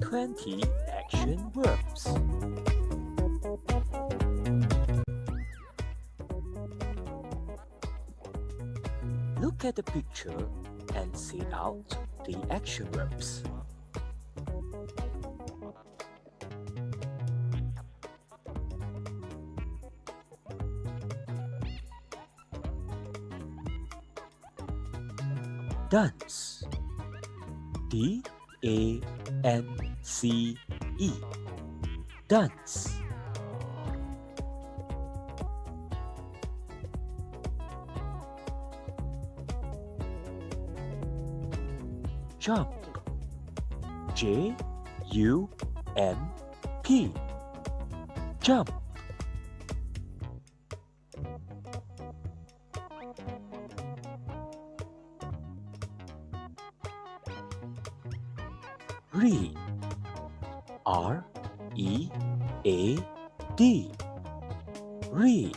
20 action verbs. Look at the picture and say out the action verbs. Dance. D-A-N-C-E. Dance. Jump. J-U-M-P. Jump. Read. R-E-A-D. Read.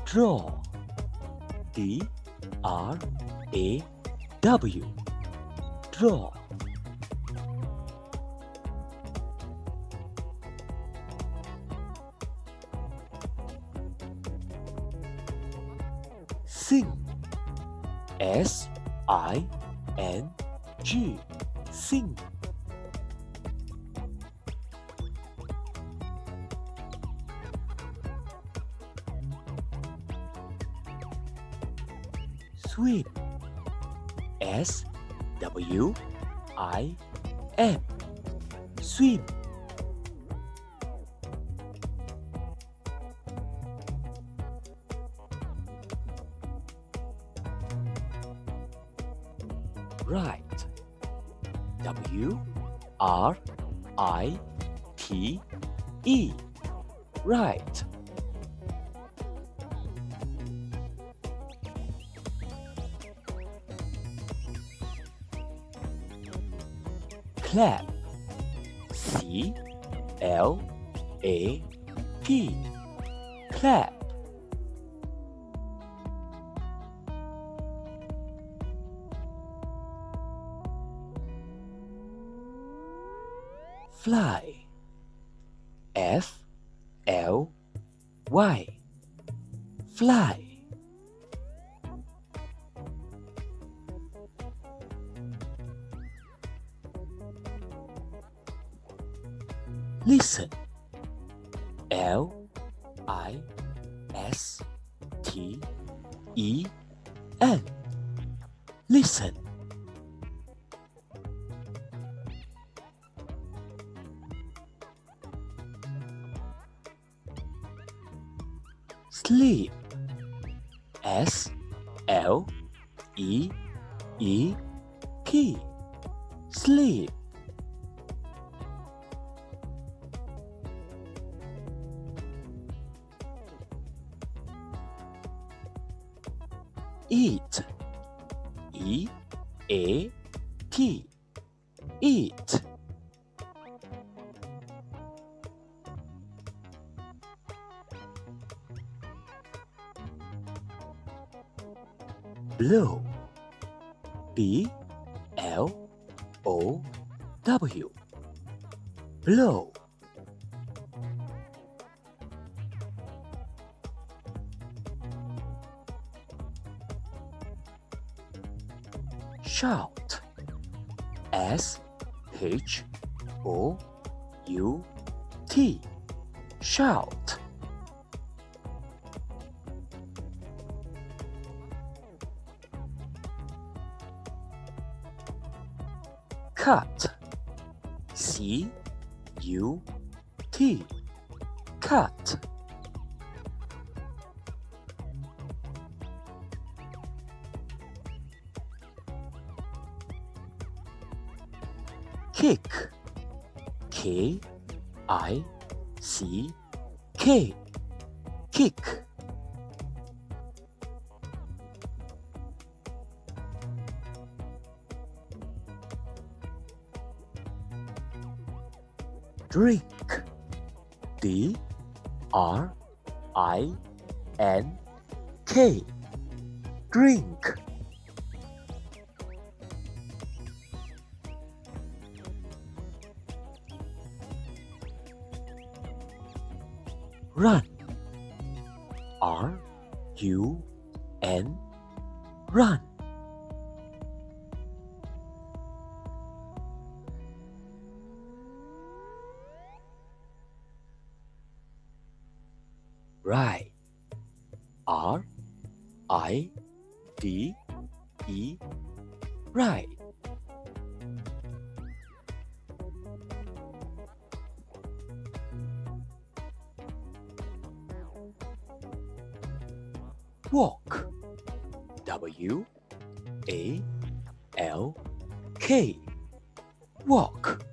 Draw. D-R-A-W. Draw. Sing. S-I-N-G. Sing. Swim. S-W-I-M. Swim. Write. W-R-I-T-E. Write. Clap. C-L-A-P. Clap. Fly. F-L-Y. Fly. Listen. L-I-S-T-E-N. Listen. Sleep. S-L-E-E-P. Sleep. Eat. E-A-T. Eat. Blow. B-L-O-W. Blow. Shout. S-H-O-U-T. Shout. Cut. C-U-T. Cut. Kick. K-I-C-K. Kick. Drink. D-R-I-N-K. and K. Drink. Run. R-U-N. Run. Ride. R-I-D-E. Ride. Walk. W-A-L-K. Walk.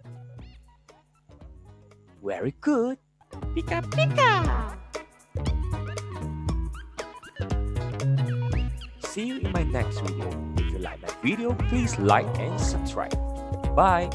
Very good. Pika pika. See you in my next video. If you like my video, please like and subscribe. Bye.